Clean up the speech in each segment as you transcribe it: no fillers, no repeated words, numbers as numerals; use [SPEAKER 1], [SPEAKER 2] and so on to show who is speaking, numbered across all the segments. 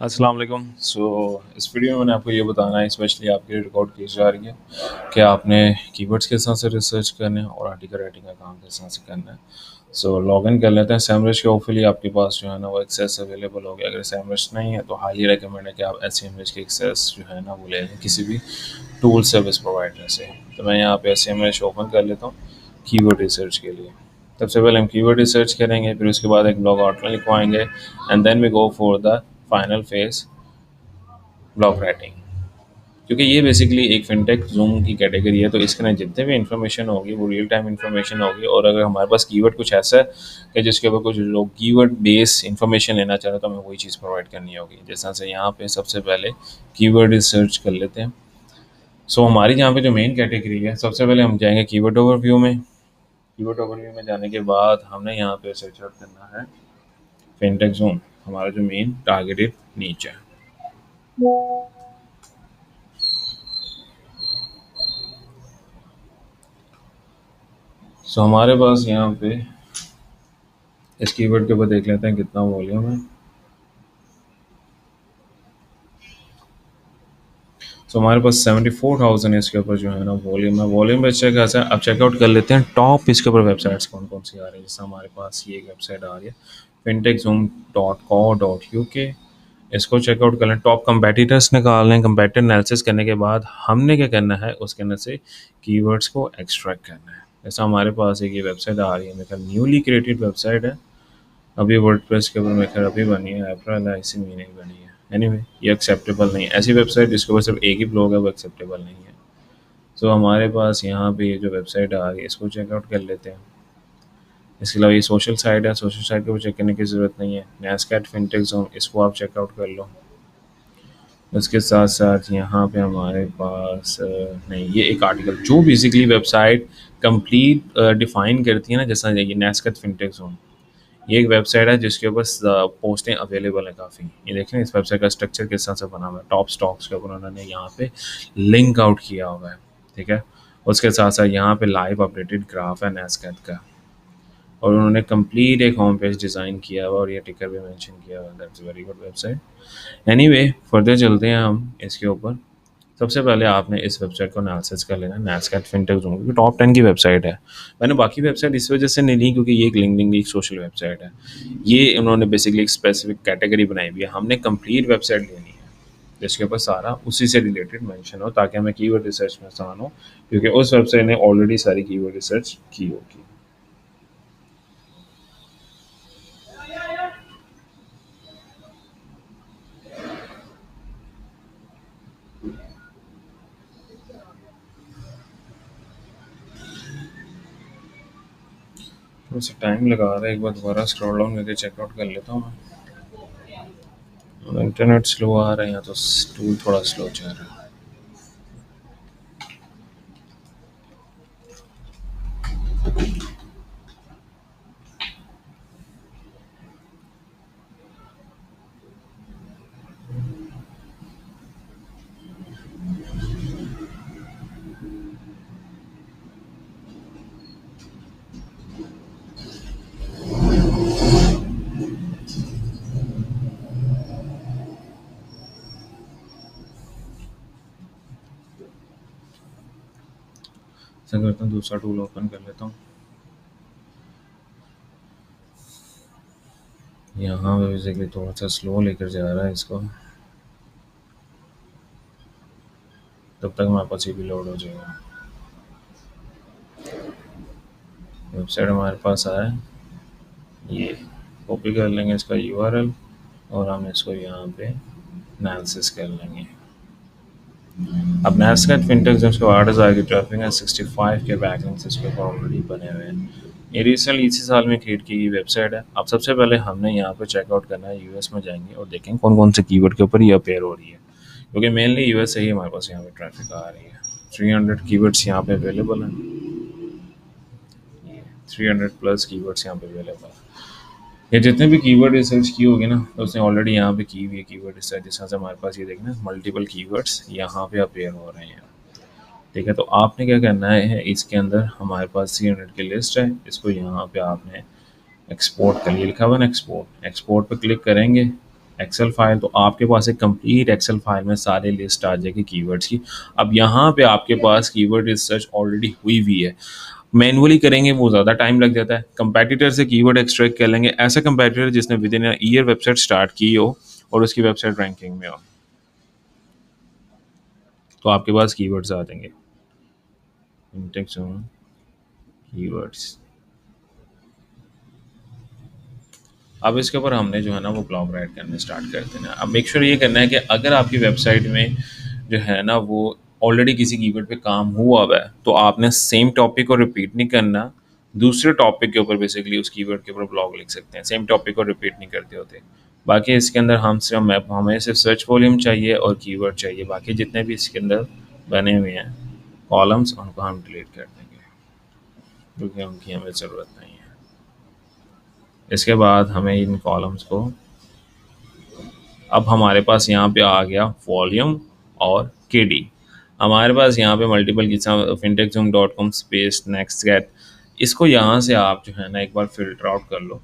[SPEAKER 1] अस्सलाम वालेकुम। इस वीडियो में मैंने आपको ये बताना है, स्पेशली आपके लिए रिकॉर्ड की जा रही है कि आपने कीवर्ड्स के हिसाब से रिसर्च करना है और आर्टिकल राइटिंग का काम किस हिसाब से करना है। लॉग इन कर लेते हैं सैमरिश के। होपफुली आपके पास जो है ना वो एक्सेस अवेलेबल हो गया। अगर सैमरिश नहीं है तो हाईली रिकमेंड है कि आप एस की एक्सेस जो है ना वो ले लें किसी भी टूल सर्विस प्रोवाइडर से। तो मैं यहाँ पे एस ओपन कर लेता हूँ कीवर्ड रिसर्च के लिए। सबसे पहले हम कीवर्ड रिसर्च करेंगे, फिर उसके बाद एक ब्लॉग आउटलाइन लिखवाएंगे and then we go for the final phase, blog writing. क्योंकि ये बेसिकली एक फिनटेक जूम की कैटेगरी है, तो इसके अंदर जितने भी इन्फॉर्मेशन होगी वो रियल टाइम इन्फॉर्मेशन होगी। और अगर हमारे पास कीवर्ड कुछ ऐसा है कि जिसके ऊपर कुछ लोग कीवर्ड बेस इन्फॉर्मेशन लेना चाह रहे हैं तो हमें वही चीज़ प्रोवाइड करनी होगी। जैसा से यहाँ पे सबसे पहले कीवर्ड रिसर्च कर लेते हैं। हमारी यहाँ पे जो मेन कैटेगरी है, सबसे पहले हम जाएंगे कीवर्ड ओवरव्यू में। कीवर्ड ओवरव्यू में जाने के बाद हमने यहाँ पे सर्च आउट करना है फिनटेक जूम, हमारा जो मेन टारगेटेड नीच है। हमारे पास यहाँ पे इस कीवर्ड के ऊपर देख लेते हैं कितना वॉल्यूम है। हमारे पास 74,000 इसके ऊपर जो है ना वॉल्यूम है। वॉल्यूम पे चेक ऐसा है। अब चेकआउट कर लेते हैं टॉप इसके ऊपर वेबसाइट्स कौन कौन सी आ रही है। जैसे हमारे पास ये एक वेबसाइट आ रही है fintechzoom.co.uk। इसको चेकआउट कर लें। टॉप कंपेटिटर्स निकाल लें। कंपेटिटर एनालिसिस करने के बाद हमने क्या करना है, उसके अंदर से कीवर्ड्स को एक्सट्रैक्ट करना है। जैसा हमारे पास एक ये वेबसाइट आ रही है, मेरे ख्याल न्यूली क्रिएटेड वेबसाइट है, अभी वर्डप्रेस के ऊपर मेरे ख्याल अभी बनी है, अप्रैल है, इसी महीने की बनी है। एनीवे ये एक्सेप्टेबल नहीं है। ऐसी वेबसाइट जिसके ऊपर सिर्फ एक ही ब्लॉग है वो एक्सेप्टेबल नहीं है। हमारे पास यहाँ पे ये जो वेबसाइट आ रही है इसको चेकआउट कर लेते हैं। इसके अलावा ये सोशल साइट है, सोशल साइट के ऊपर चेक करने की ज़रूरत नहीं है। नैस्कैट फिनटेक जोन, इसको आप चेकआउट कर लो। उसके साथ साथ यहाँ पे हमारे पास नहीं, ये एक आर्टिकल जो बेसिकली वेबसाइट कंप्लीट डिफाइन करती है ना, जैसा ये नैस्कैट फिनटेक जोन, ये एक वेबसाइट है जिसके ऊपर पोस्टें अवेलेबल है काफ़ी। ये देखें इस वेबसाइट का स्ट्रक्चर किस तरह से बना हुआ है। टॉप स्टॉक्स के ऊपर उन्होंने यहाँ पे लिंक आउट किया हुआ है, ठीक है। उसके साथ साथ यहाँ पे लाइव अपडेटेड ग्राफ है नैस्कैट का, और उन्होंने कंप्लीट एक होम पेज डिज़ाइन किया हुआ और ये टिकर भी मेंशन किया हुआ है। That's very good website. Anyway further चलते हैं हम इसके ऊपर। सबसे पहले आपने इस वेबसाइट को एनालिसिस कर लेना, नैस्कैट फिनटेक जोन, क्योंकि टॉप 10 की वेबसाइट है। मैंने बाकी वेबसाइट इस वजह से नहीं ली क्योंकि ये एक लिंक्डइन की एक सोशल वेबसाइट है। ये उन्होंने बेसिकली एक स्पेसिफिक कैटेगरी बनाई हुई है। हमने कंप्लीट वेबसाइट लेनी है जिसके ऊपर सारा उसी से रिलेटेड मेंशन हो, ताकि हमें कीवर्ड रिसर्च में आसान हो, क्योंकि उस वेबसाइट ने ऑलरेडी सारी कीवर्ड रिसर्च की होगी। थोड़ा सा टाइम लगा रहा है, एक बार दोबारा स्क्रॉल डाउन करके चेकआउट कर लेता हूँ मैं। इंटरनेट स्लो आ रहा है या तो टूल थोड़ा स्लो चल रहा है। ऐसा करता हूँ, दूसरा टूल ओपन कर लेता हूँ। यहाँ पे बेसिकली थोड़ा सा स्लो लेकर जा रहा है इसको, तब तक हमारे पास ये भी लोड हो जाएगा। वेबसाइट हमारे पास आया है, ये कॉपी कर लेंगे इसका यूआरएल और हम इसको यहाँ पे एनालिसिस कर लेंगे। अब नैस्कैट फिनटेक जब उसको आर्डर्स आएगी, ट्रैफिक है 65 के बैकलिंक्स इसके ऊपर ऑलरेडी बने हुए हैं। ये रिसेंटली इसी साल में क्रिएट की गई वेबसाइट है। अब सबसे पहले हमने यहाँ पे चेकआउट करना है, यूएस में जाएंगे और देखेंगे कौन कौन से कीवर्ड के ऊपर ये अपेयर हो रही है, क्योंकि मेनली यूएस से ही हमारे पास यहाँ पे ट्रैफिक आ रही है। 300 कीवर्ड्स यहाँ पे अवेलेबल हैं, 300 प्लस कीवर्ड्स यहाँ पे अवेलेबल है। ये जितने भी कीवर्ड रिसर्च की होगी ना, तो उसने ऑलरेडी यहाँ पे की हुई है कीवर्ड रिसर्च। जिस तरह से हमारे पास ये देखना मल्टीपल कीवर्ड्स यहाँ पे अपेयर हो रहे हैं, ठीक है। तो आपने क्या करना है, इसके अंदर हमारे पास 300 की लिस्ट है, इसको यहाँ पे आपने एक्सपोर्ट कर लिया, लिखा हुआ ना एक्सपोर्ट, एक्सपोर्ट पे क्लिक करेंगे एक्सेल फाइल, तो आपके पास एक कंप्लीट एक्सेल फाइल में सारे लिस्ट आ जाएगी कीवर्ड्स की। अब यहाँ पे आपके पास कीवर्ड रिसर्च ऑलरेडी हुई हुई है। मैनुअली करेंगे वो ज़्यादा टाइम लग जाता है, कंपैटिटर से कीवर्ड एक्सट्रैक्ट कर लेंगे, ऐसा कंपैटिटर जिसने with in year website start की हो और उसकी वेबसाइट रैंकिंग में हो, तो आपके पास कीवर्ड्स आ जाएंगे। Intex keywords. अब इसके ऊपर हमने जो है ना वो ब्लॉग राइट करने स्टार्ट कर देना है। अब मेक श्योर ये करना है कि अगर आपकी वेबसाइट में जो है ना वो ऑलरेडी किसी कीवर्ड पे काम हुआ हुआ है, तो आपने सेम टॉपिक को रिपीट नहीं करना, दूसरे टॉपिक के ऊपर बेसिकली उस कीवर्ड के ऊपर ब्लॉग लिख सकते हैं, सेम टॉपिक को रिपीट नहीं करते होते। बाकी इसके अंदर हम सिर्फ मैप, हमें सिर्फ सर्च वॉल्यूम चाहिए और कीवर्ड चाहिए, बाकी जितने भी इसके अंदर बने हुए हैं कॉलम्स उनको हम डिलीट कर देंगे क्योंकि उनकी हमें ज़रूरत नहीं है। इसके बाद हमें इन कॉलम्स को, अब हमारे पास यहाँ पे आ गया वॉल्यूम और केडी। हमारे पास यहाँ पे मल्टीपल किस्म fintechzoom.com स्पेस नेक्स्ट गेट, इसको यहाँ से आप जो है ना एक बार फिल्टर आउट कर लो,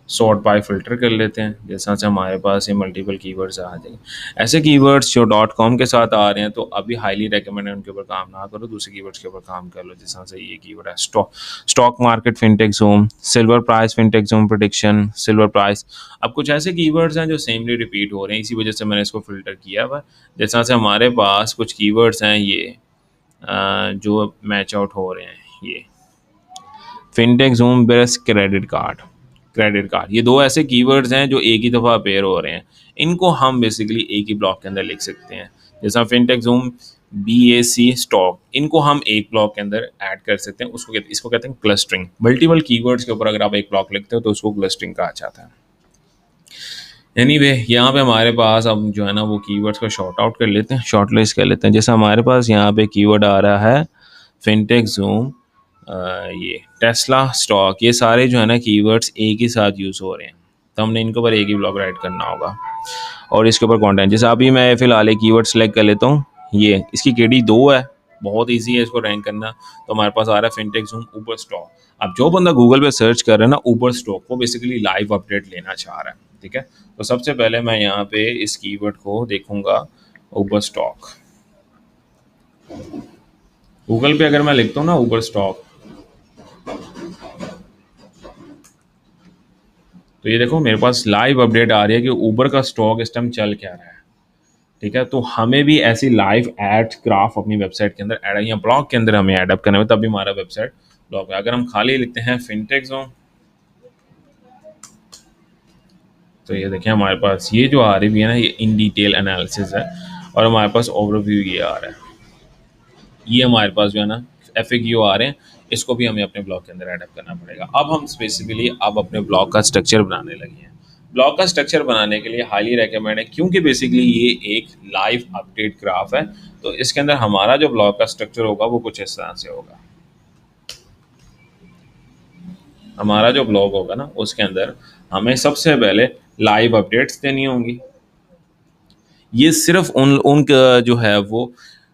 [SPEAKER 1] सॉर्ट बाय फिल्टर कर लेते हैं, जैसा से हमारे पास ये मल्टीपल कीवर्ड्स आ जाएंगे। ऐसे कीवर्ड्स जो डॉट कॉम के साथ आ रहे हैं तो अभी हाईली रेकमेंड है उनके ऊपर काम ना करो, दूसरे कीवर्ड्स के ऊपर काम कर लो, जैसा से ये कीवर्ड है stock market fintech zoom, silver price fintech zoom prediction, silver price. अब कुछ ऐसे कीवर्ड्स हैं जो सेमली रिपीट हो रहे हैं, इसी वजह से मैंने इसको फिल्टर किया हुआ। जैसा से हमारे पास कुछ कीवर्ड्स हैं ये जो मैच आउट हो रहे हैं, ये fintech zoom base credit card, ये दो ऐसे कीवर्ड्स हैं जो एक ही दफ़ा अपेयर हो रहे हैं, इनको हम बेसिकली एक ही ब्लॉक के अंदर लिख सकते हैं। जैसा फिनटेक ज़ूम BAC स्टॉक, इनको हम एक ब्लॉक के अंदर ऐड कर सकते हैं, इसको कहते हैं क्लस्टरिंग। मल्टीपल कीवर्ड्स के ऊपर अगर आप एक ब्लॉक लिखते हो तो उसको क्लस्टरिंग कहा जाता है। एनीवे यहाँ पे हमारे पास अब जो है ना वो कीवर्ड्स को शॉर्ट आउट कर लेते हैं, शॉर्ट लिस्ट कर लेते हैं। जैसा हमारे पास यहाँ पे कीवर्ड आ रहा है फिनटेक ज़ूम, ये टेस्ला स्टॉक, ये सारे जो है ना कीवर्ड्स एक ही साथ यूज़ हो रहे हैं, तो हमने इनके ऊपर एक ही ब्लॉग राइट करना होगा और इसके ऊपर कंटेंट। जैसे अभी मैं फ़िलहाल एक कीवर्ड सेलेक्ट कर लेता हूँ, ये इसकी केडी 2 है, बहुत ईजी है इसको रैंक करना। तो हमारे पास आ रहा है फिनटेक ज़ूम ऊबर स्टॉक। अब जो बंदा गूगल पे सर्च कर रहा है ना ऊबर स्टॉक, वो बेसिकली लाइव अपडेट लेना चाह रहा है, ठीक है। तो सबसे पहले मैं यहाँ पे इस कीवर्ड को देखूंगा, ऊबर स्टॉक। गूगल पे अगर मैं लिखता हूँ ना ऊबर स्टॉक, तो ये देखो मेरे पास लाइव अपडेट आ रही है कि ऊबर का स्टॉक इस टाइम चल क्या रहा है, ठीक है। तो हमें भी ऐसी लाइव एड ग्राफ अपनी वेबसाइट के अंदर ऐड या ब्लॉग के अंदर हमें ऐड अप करना है, तभी हमारा वेबसाइट ब्लॉग है। अगर हम खाली लिखते हैं फिनटेक ज़ोन, तो ये देखिए हमारे पास ये जो आ रही है ना ये इन डिटेल एनालिसिस है और हमारे पास ओवरव्यू ये आ रहा है। ये हमारे पास जो है ना FAQ आ रहे हैं, इसको भी हमें अपने ब्लॉग के अंदर ऐड अप करना पड़ेगा। अब हम स्पेसिफिकली अब अपने ब्लॉग का स्ट्रक्चर बनाने लगे हैं। ब्लॉग का स्ट्रक्चर बनाने के लिए हाईली रेकमेंड है, क्योंकि बेसिकली ये एक लाइव अपडेट ग्राफ है, तो इसके अंदर हमारा जो ब्लॉग का स्ट्रक्चर होगा वो कुछ इस तरह से होगा। हमारा जो ब्लॉग होगा ना उसके अंदर हमें सबसे पहले लाइव अपडेट्स देनी होंगी। ये सिर्फ उन जो है वो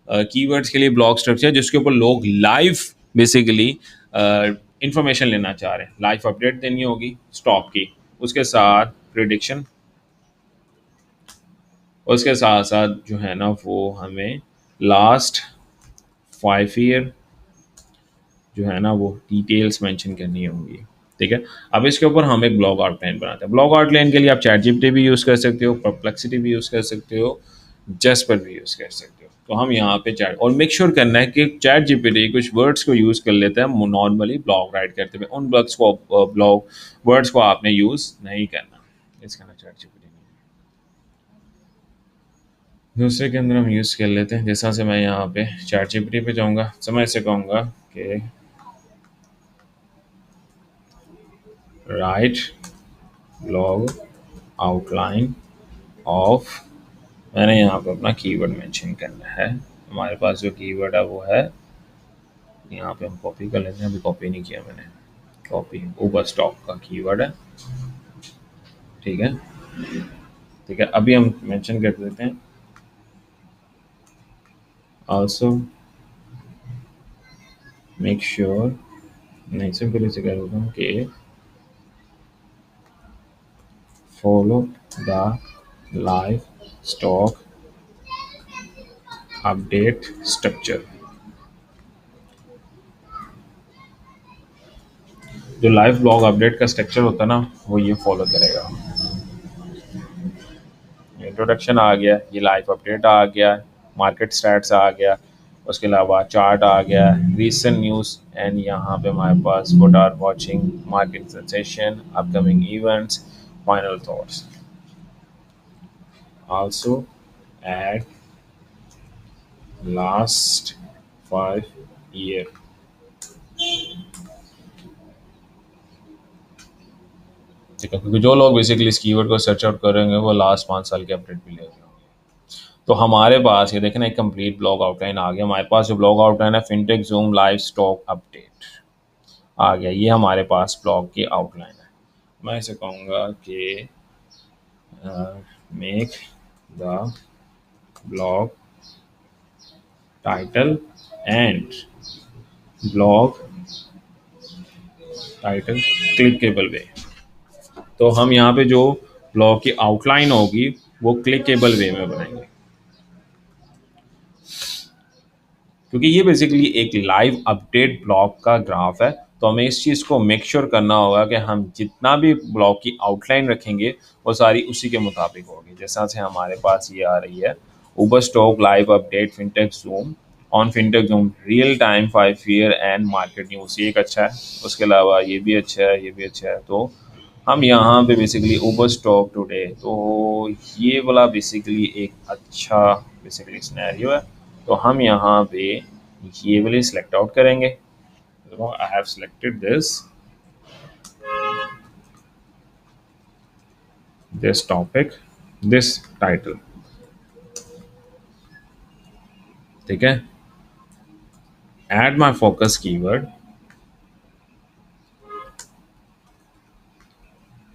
[SPEAKER 1] कीवर्ड्स के लिए ब्लॉग स्ट्रक्चर जिसके ऊपर लोग लाइव बेसिकली इंफॉर्मेशन लेना चाह रहे हैं। लाइव अपडेट देनी होगी स्टॉक की, उसके साथ प्रिडिक्शन, उसके साथ साथ जो है ना वो हमें लास्ट 5 ईयर जो है ना वो डिटेल्स मेंशन करनी होंगी, ठीक है। अब इसके ऊपर हम एक ब्लॉग आउटलाइन बनाते हैं। ब्लॉग आउटलाइन के लिए आप चैट जीपीटी भी यूज़ कर सकते हो, परप्लेक्सिटी भी यूज़ कर सकते हो, जेस्पर भी यूज़ कर सकते हो। तो हम यहाँ पे चैट, और मेक श्योर करना है कि चैट जीपीटी कुछ वर्ड्स को यूज़ कर लेते हैं नॉर्मली ब्लॉग राइट करते हुए, उन वर्ड्स को ब्लॉग वर्ड्स को आपने यूज़ नहीं करना। इसका ना चैट जीपीटी दूसरे के अंदर हम यूज़ कर लेते हैं। जैसा से मैं यहाँ पे चैट जीपीटी पे जाऊँगा, तो मैं इसे कहूँगा कि राइट ब्लॉग आउटलाइन ऑफ, मैंने यहाँ पे अपना कीवर्ड मेंशन करना है। हमारे पास जो कीवर्ड है वो है, यहाँ पे हम कॉपी कर लेते हैं, अभी कॉपी नहीं किया मैंने, कॉपी ऊबर स्टॉक का कीवर्ड है, ठीक है। ठीक है, अभी हम मेंशन कर देते हैं आल्सो मेक श्योर, नहीं सिंपली से कर देता हूँ कि follow the live stock update structure। जो लाइव ब्लॉग अपडेट का स्ट्रक्चर होता है ना वो ये फॉलो करेगा। इंट्रोडक्शन आ गया, ये लाइव अपडेट आ गया, मार्केट स्टैट्स आ गया, उसके अलावा चार्ट आ गया, रीसेंट न्यूज़, एंड यहाँ पे हमारे पास what are watching, market sensation, upcoming events, final thoughts. Also add last 5 year। ठीक है, क्योंकि जो लोग बेसिकली इस कीवर्ड को सर्च आउट करेंगे वो लास्ट 5 साल के अपडेट भी ले रहे होंगे। तो हमारे पास ये देखें ना, एक कंप्लीट ब्लॉग आउटलाइन आ गया हमारे पास। जो ब्लॉग आउटलाइन है fintech zoom live stock update आ गया, ये हमारे पास ब्लॉग की आउटलाइन है। मैं इसे कहूँगा कि make the blog title and blog title clickable way. तो हम यहाँ पे जो ब्लॉग की आउटलाइन होगी वो क्लिकेबल वे में बनाएंगे, क्योंकि ये बेसिकली एक लाइव अपडेट ब्लॉग का ग्राफ है। तो हमें इस चीज़ को मेक श्योर करना होगा कि हम जितना भी ब्लॉग की आउटलाइन रखेंगे वो सारी उसी के मुताबिक होगी। जैसा से हमारे पास ये आ रही है, Uber stock live update fintech zoom on fintech zoom real time 5 year and market news, ये एक अच्छा है। उसके अलावा ये भी अच्छा है, ये भी अच्छा है। तो हम यहाँ पे बेसिकली उबर स्टॉक टुडे, तो ये वाला बेसिकली एक अच्छा बेसिकली सिनेरियो है। तो हम यहाँ पे ये वाले सिलेक्ट आउट करेंगे। I have selected this topic, this title. ठीक है, add my focus keyword.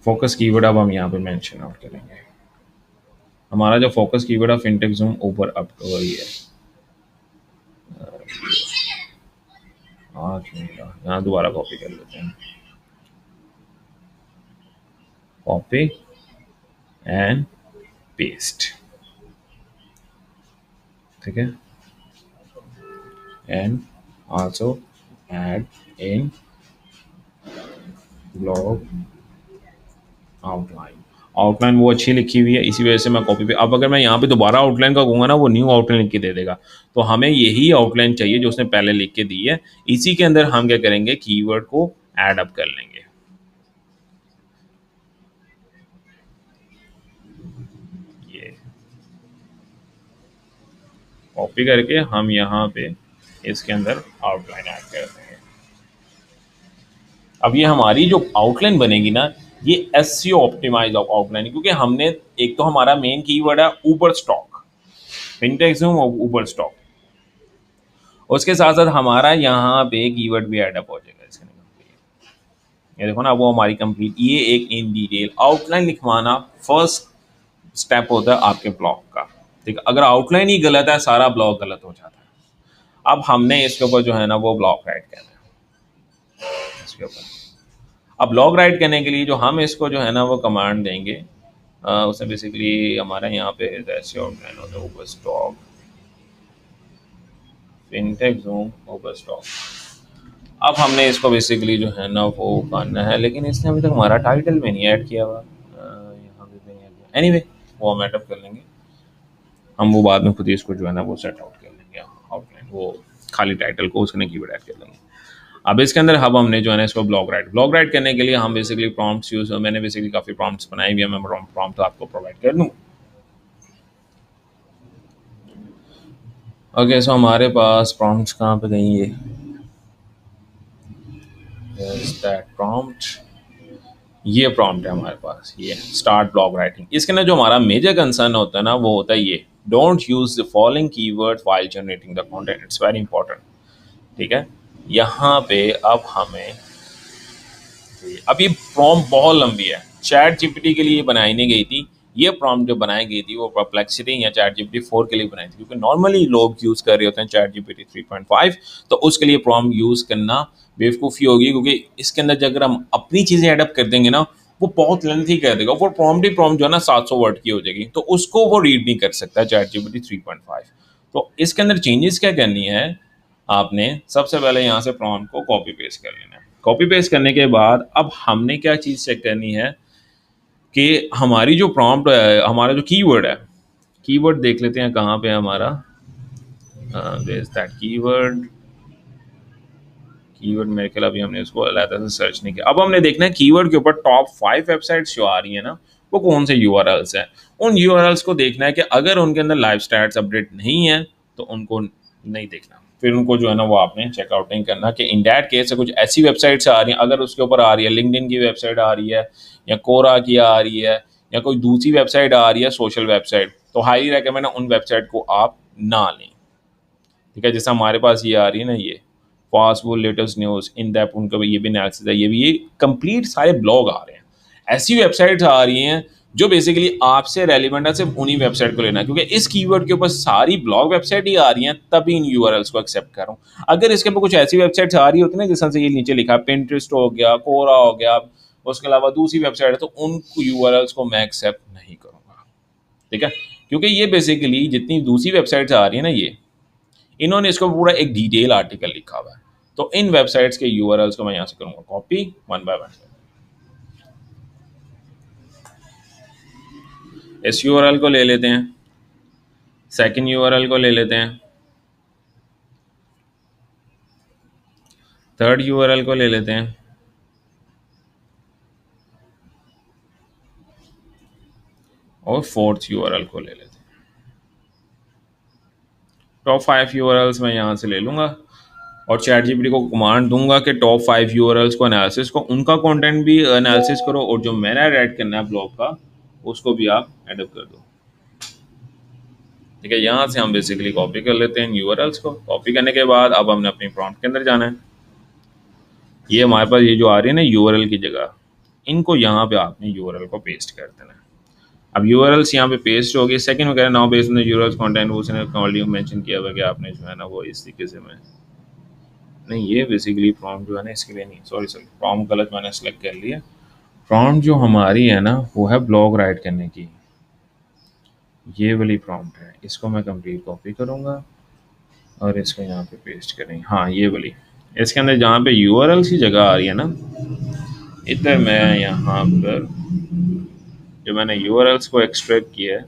[SPEAKER 1] Focus keyword अब हम यहाँ पे मेंशन आउट करेंगे। हमारा जो फोकस कीवर्ड है फिनटेक जूम ऊपर अप वही है। 8 मिनट यहाँ दोबारा कॉपी कर लेते हैं, कॉपी एंड पेस्ट। ठीक है, and also add in blog outline. Outline वो अच्छी लिखी हुई है, इसी वजह से मैं कॉपी पे। अब अगर मैं यहाँ पे दोबारा आउटलाइन का कहूँगा ना, वो न्यू आउटलाइन लिख के दे देगा। तो हमें यही आउटलाइन चाहिए जो उसने पहले लिख के दी है। इसी के अंदर हम क्या करेंगे, कीवर्ड को ऐड अप कर लेंगे। ये कॉपी करके हम यहाँ पे इसके अंदर आउटलाइन ऐड कर देंगे। अब ये हमारी जो आउटलाइन बनेगी ना, ये एसईओ ऑप्टिमाइज आउटलाइन, क्योंकि हमने एक तो हमारा मेन कीवर्ड है ऊबर स्टॉक, फिनटेक जूम और ऊबर स्टॉक। उसके साथ साथ हमारा यहाँ पे कीवर्ड भी एडअप हो जाएगा इसके अंदर। ये देखो ना, वो हमारी कंप्लीट, ये एक इन डिटेल आउटलाइन लिखवाना फर्स्ट स्टेप होता है आपके ब्लॉग का। ठीक है, अगर आउटलाइन ही गलत है सारा ब्लॉग गलत हो जाता है। अब हमने इसके ऊपर जो है ना वो ब्लॉग राइट करना है इसके ऊपर। अब ब्लॉग राइट करने के लिए जो हम इसको जो है ना वो कमांड देंगे, उसमें बेसिकली हमारा यहाँ पे ऐसे आउटलाइन होता है ऊपर स्टॉक फिनटेक जूम ऊपर स्टॉक। अब हमने इसको बेसिकली जो है ना वो करना है, लेकिन इसने अभी तक हमारा टाइटल में नहीं ऐड किया हुआ, यहाँ पे भी नहीं ऐड किया। एनीवे वो हम ऐड कर लेंगे, हम वो बाद में खुद ही इसको जो है ना वो सेट आउट कर लेंगे आउटलाइन, वो खाली टाइटल को उसने कीवर्ड ऐड कर लेंगे। अब इसके अंदर अब हमने जो है ना इसको ब्लॉग राइट करने के लिए हम बेसिकली प्रॉम्प्ट्स यूज, मैंने बेसिकली काफ़ी प्रॉम्प्ट्स बनाए हुए हैं, मैं प्रॉम्प्ट आपको प्रोवाइड कर दूँ। ओके, सो हमारे पास प्रॉम्प्ट्स कहाँ पे गई ये, प्रॉम्प्ट, ये प्रॉम्प्ट है हमारे पास, ये स्टार्ट ब्लॉग राइटिंग। इसके अंदर जो हमारा मेजर कंसर्न होता है ना वो होता है ये, don't use the following keyword while generating the content, it's very important. ठीक है, यहाँ पे अब हमें, अब ये प्रॉम्प्ट बहुत लंबी है, चैट जीपीटी के लिए बनाई नहीं गई थी। ये प्रॉम्प्ट जो बनाई गई थी वो परप्लेक्सिटी या चैट जीपीटी 4 के लिए बनाई थी, क्योंकि नॉर्मली लोग यूज़ कर रहे होते हैं चैट जीपीटी 3.5। तो उसके लिए प्रॉम्प्ट यूज़ करना बेवकूफ़ी होगी, क्योंकि इसके अंदर अगर हम अपनी चीज़ें एडअप कर देंगे ना वो बहुत लेंथी कर देगा, वो प्रॉम्प्ट ही प्रॉम्प्ट जो है ना 700 वर्ड की हो जाएगी, तो उसको वो रीड नहीं कर सकता चैट जीपीटी 3.5। तो इसके अंदर चेंजेस क्या करनी है, आपने सबसे पहले यहाँ से प्रॉम्प्ट को कॉपी पेस्ट कर लेना है। कॉपी पेस्ट करने के बाद अब हमने क्या चीज़ चेक करनी है कि हमारी जो प्रॉम्प्ट है, हमारा जो कीवर्ड है, कीवर्ड देख लेते हैं कहाँ पे है हमारा, दैट कीवर्ड। कीवर्ड मेरे ख्याल अभी हमने उसको अलग से सर्च नहीं किया। अब हमने देखना है कीवर्ड के ऊपर टॉप 5 वेबसाइट्स जो आ रही है ना, वो कौन से यूआरएल्स हैं। उन यूआरएल्स को देखना है कि अगर उनके अंदर लाइव स्टैट्स अपडेट नहीं है तो उनको नहीं देखना, फिर उनको जो है ना वो आपने चेकआउट नहीं करना। कि इन डैट केस से कुछ ऐसी वेबसाइट्स आ रही हैं, अगर उसके ऊपर आ रही है लिंक्डइन की वेबसाइट आ रही है, या कोरा की आ रही है, या कोई दूसरी वेबसाइट आ रही है सोशल वेबसाइट, तो हाईली रेकमेंड है उन वेबसाइट को आप ना लें। ठीक है, जैसे हमारे पास ये आ रही है ना, ये फास्ट वो लेटेस्ट न्यूज़ इन डेप्थ, उनका भी ये भी एनालिसिस है, ये कंप्लीट सारे ब्लॉग आ रहे हैं। ऐसी वेबसाइट्स आ रही हैं जो बेसिकली आपसे रेलिवेंट है, सिर्फ उन्हीं वेबसाइट को लेना है, क्योंकि इस कीवर्ड के ऊपर सारी ब्लॉग वेबसाइट ही आ रही हैं, तभी इन यूआरएल्स को एक्सेप्ट कर रहा हूँ। अगर इसके ऊपर कुछ ऐसी वेबसाइट्स आ रही होती ना, जिस तरह से ये नीचे लिखा है पिंटरेस्ट हो गया, कोरा हो गया, उसके अलावा दूसरी वेबसाइट है, तो उन यूआरएल्स को मैं एक्सेप्ट नहीं करूँगा। ठीक है, क्योंकि ये बेसिकली जितनी दूसरी वेबसाइट्स आ रही है ना, ये इन्होंने इसको पूरा एक डिटेल आर्टिकल लिखा हुआ है। तो इन वेबसाइट्स के यूआरएल्स को मैं यहाँ से करूँगा कॉपी वन बाय वन। इस यूआरएल को ले लेते हैं, सेकंड यूआरएल को ले लेते हैं, थर्ड यूआरएल को ले लेते हैं, और फोर्थ यूआरएल को ले लेते हैं। टॉप 5 यूआरएल्स मैं यहाँ से ले लूँगा और चैट जीपीटी को कमांड दूंगा कि टॉप 5 यूआरएल्स को एनालिसिस को, उनका कंटेंट भी एनालिसिस करो, और जो मैंने ऐड करना है ब्लॉग का उसको भी आप एडअप कर दो। ठीक है, यहाँ से हम बेसिकली कॉपी कर लेते हैं यूआरएल्स को। कॉपी करने के बाद अब हमने अपनी प्रॉम्प्ट के अंदर जाना है। ये हमारे पास ये जो आ रही है ना यूआरएल की जगह, इनको यहाँ पे आपने यूआरएल को पेस्ट कर देना है। अब यूआरएल्स यहाँ पे पेस्ट हो गई। सेकंड वगैरह now based on the URLs content, वो उसने ऑलरेडी मेंशन किया हुआ कि आपने जो है ना वो इस तरीके से, मैं नहीं, ये बेसिकली प्रॉम्प्ट जो है ना इसके लिए नहीं, सॉरी सॉरी, प्रॉम्प्ट गलत मैंने सेलेक्ट कर लिया। प्रॉम्प्ट जो हमारी है ना वो है ब्लॉग राइट करने की, ये वाली प्रॉम्प्ट है। इसको मैं कंप्लीट कॉपी करूँगा और इसको यहाँ पे पेस्ट करेंगे। हाँ, ये वाली, इसके अंदर जहाँ पे यूआरएल की जगह आ रही है ना, इधर मैं यहाँ पर जो मैंने यूआरएल्स को एक्सट्रैक्ट किया है,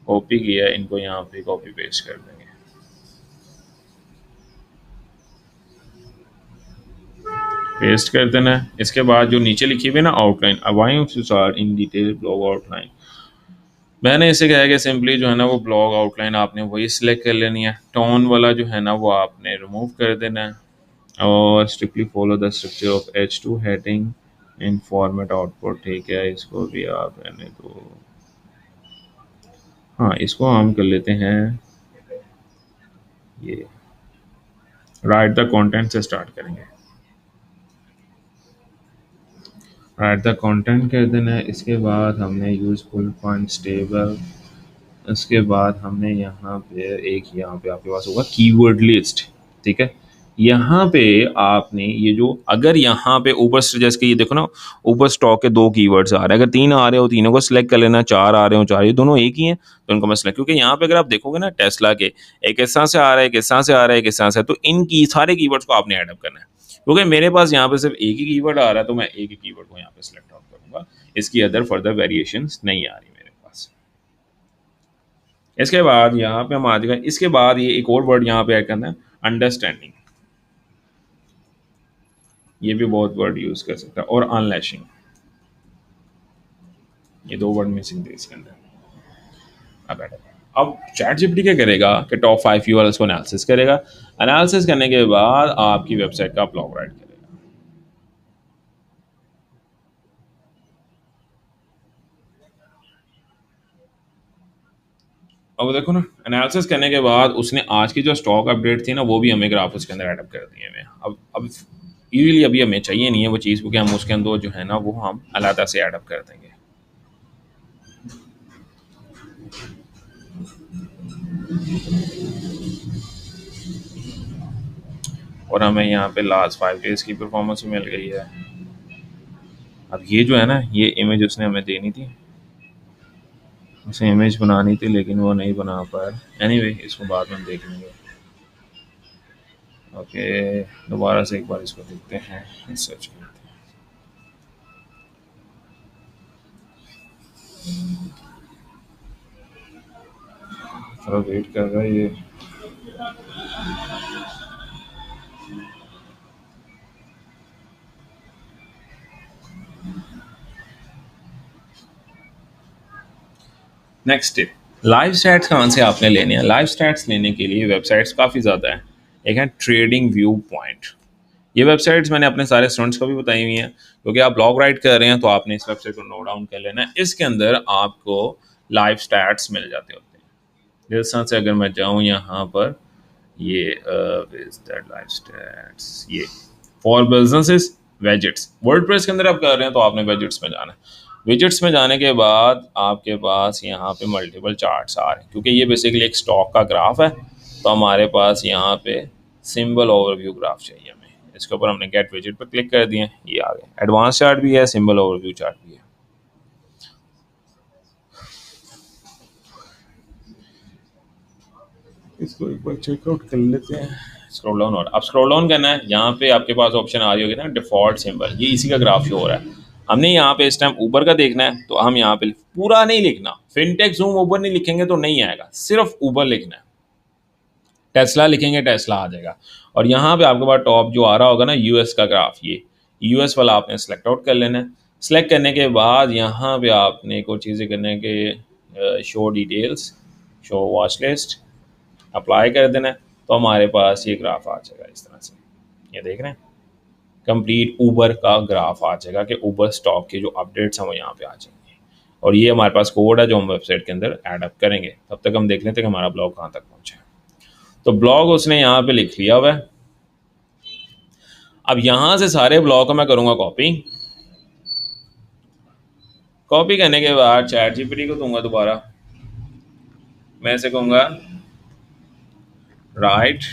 [SPEAKER 1] कॉपी किया है, इनको यहाँ पे कॉपी पेस्ट कर देंगे। पेस्ट कर देना है। इसके बाद जो नीचे लिखी हुई है ना outline, owing to start in detail blog outline, मैंने इसे कहा कि सिंपली जो है ना वो ब्लॉग आउटलाइन आपने वही सिलेक्ट कर लेनी है। टोन वाला जो है ना वो आपने रिमूव कर देना है, और strictly follow the structure of H2 heading in format output. ठीक है, इसको भी आप रहने दो। हाँ, इसको हम कर लेते हैं, ये राइट द कंटेंट से स्टार्ट करेंगे। राइट द कंटेंट कर देना है। इसके बाद हमने यूजफुल पॉइंट्स टेबल, इसके बाद हमने यहाँ पे यहाँ पे आपके पास होगा कीवर्ड लिस्ट। ठीक है, यहाँ पे आपने ये जो, अगर यहाँ पे ऊपर से जैसे ये देखो ना, ऊपर स्टॉक के 2 कीवर्ड्स आ रहे हैं, अगर 3 आ रहे हो तीनों को सिलेक्ट कर लेना, 4 आ रहे हो 4, ये दोनों एक ही हैं तो उनको मैं सिलेक्ट, क्योंकि यहाँ पे अगर आप देखोगे ना टेस्ला के एक इस तरह से आ रहा है, एक इस तरह से आ रहा है, एक इस तरह से, तो इन की सारे कीवर्ड्स को आपने एडअप करना है। क्योंकि मेरे पास यहाँ पे सिर्फ एक ही कीवर्ड आ रहा है, तो मैं एक ही कीवर्ड को यहाँ पे सिलेक्ट आउट करूंगा, इसकी अदर फर्दर वेरिएशन नहीं आ रही मेरे पास। इसके बाद यहाँ पे हम आ जाएगा, इसके बाद ये एक और वर्ड यहाँ पे ऐड करना है, अंडरस्टैंडिंग। ये भी बहुत वर्ड यूज कर सकता है, और अनलैशिंग, ये 2 वर्ड मिसिंग थे इसके अंदर। अब चैट जीपीटी क्या करेगा कि टॉप 5 यूआरएल्स को एनालिसिस करेगा। एनालिसिस करने के बाद आपकी वेबसाइट का ब्लॉग राइट करेगा। अब देखो ना, एनालिसिस करने के बाद उसने आज की जो स्टॉक अपडेट थी ना वो भी हमें ग्राफ उसके अंदर एडअप कर दिए हैं। अब यूजली अभी हमें चाहिए नहीं है वो चीज़, क्योंकि हम उसके अंदर जो है ना वो हम अलग से एडअप कर देंगे। और हमें यहाँ पे लास्ट 5 डेज की परफॉर्मेंस भी मिल गई है। अब ये जो है ना, ये इमेज उसने हमें देनी थी, उसे इमेज बनानी थी लेकिन वो नहीं बना पाया। एनीवे इसको बाद में देख लेंगे। ओके, दोबारा से एक बार इसको देखते हैं, सर्च करते हैं। थोड़ा वेट कर रहा है ये। नेक्स्ट टिप, लाइव स्टैट्स कहाँ से आपने लेने हैं। लाइव स्टैट्स लेने के लिए वेबसाइट्स काफ़ी ज़्यादा हैं। एक है ट्रेडिंग व्यू पॉइंट। ये वेबसाइट्स मैंने अपने सारे स्टूडेंट्स को भी बताई हुई हैं, क्योंकि आप ब्लॉग राइट कर रहे हैं तो आपने इस वेबसाइट को नोट डाउन कर लेना है। इसके अंदर आपको लाइव स्टैट्स मिल जाते होते हैं। जिस तरह से अगर मैं जाऊँ यहाँ पर, ये लाइव स्टैट्स, ये फॉर बिजनेसेस वेजेट्स, वर्डप्रेस के अंदर आप कर रहे हैं तो आपने वेजेट्स में जाना है। विजेट्स में जाने के बाद आपके पास यहाँ पे मल्टीपल चार्ट्स आ रहे हैं, क्योंकि ये बेसिकली एक स्टॉक का ग्राफ है। तो हमारे पास यहाँ पे सिंबल ओवरव्यू ग्राफ चाहिए हमें। इसके ऊपर हमने गेट विजेट पर क्लिक कर दिए, ये आ गए। एडवांस चार्ट भी है, सिंबल ओवरव्यू चार्ट भी है। इसको एक बार चेकआउट कर लेते हैं। स्क्रॉल डाउन, और अब स्क्रॉल डाउन करना है। यहाँ पे आपके पास ऑप्शन आ रही होगी ना, डिफॉल्ट सिंबल, ये इसी का ग्राफ शो हो रहा है। हमने यहाँ पे इस टाइम ऊपर का देखना है, तो हम यहाँ पे पूरा नहीं लिखना, फिनटेक जूम ऊपर नहीं लिखेंगे तो नहीं आएगा, सिर्फ ऊपर लिखना है। टेस्ला लिखेंगे टेस्ला आ जाएगा। और यहाँ पे आपके पास टॉप जो आ रहा होगा ना, यूएस का ग्राफ, ये यूएस वाला आपने सेलेक्ट आउट कर लेना है। सेलेक्ट करने के बाद यहाँ पे आपने कुछ चीज़ें करने के, show details, show watch list, apply कर देना है। तो हमारे पास ये ग्राफ आ जाएगा इस तरह से, ये देख रहे हैं, कंप्लीट ऊबर का ग्राफ आ जाएगा कि ऊबर स्टॉक के जो अपडेट्स हैं वो यहाँ पे आ जाएंगे। और ये हमारे पास कोड है जो हम वेबसाइट के अंदर ऐड अप करेंगे। तब तक हम देख लेते हैं कि हमारा ब्लॉग कहाँ तक पहुँचा है। तो ब्लॉग उसने यहाँ पे लिख लिया हुआ है। अब यहाँ से सारे ब्लॉग को मैं करूँगा कॉपी। कॉपी करने के बाद चैट जीपीटी को दूंगा दोबारा, मैं ऐसे कहूँगा राइट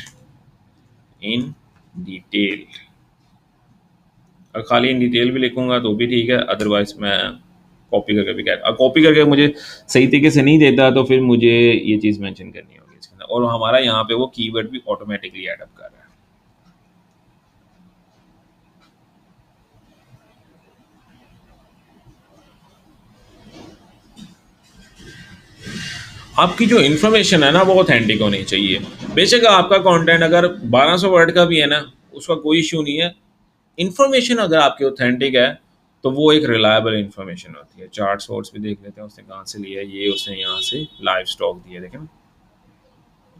[SPEAKER 1] इन डिटेल, और खाली इन डिटेल भी लिखूंगा तो भी ठीक है, अदरवाइज मैं कॉपी करके भी कह, कॉपी करके मुझे सही तरीके से नहीं देता तो फिर मुझे ये चीज़ मेंशन करनी होगी इसके अंदर। और हमारा यहाँ पे वो कीवर्ड भी ऑटोमेटिकली ऐड अप कर रहा है। आपकी जो इन्फॉर्मेशन है ना वो ऑथेंटिक होनी चाहिए। बेशक आपका कंटेंट अगर 1200 वर्ड का भी है ना, उसका कोई इशू नहीं है। इन्फॉर्मेशन अगर आपकी ऑथेंटिक है तो वो एक रिलायबल इन्फॉर्मेशन होती है। चार्ट सोर्स भी देख लेते हैं उसने कहाँ से लिया है। ये उसने यहाँ से लाइव स्टॉक दिया, देखें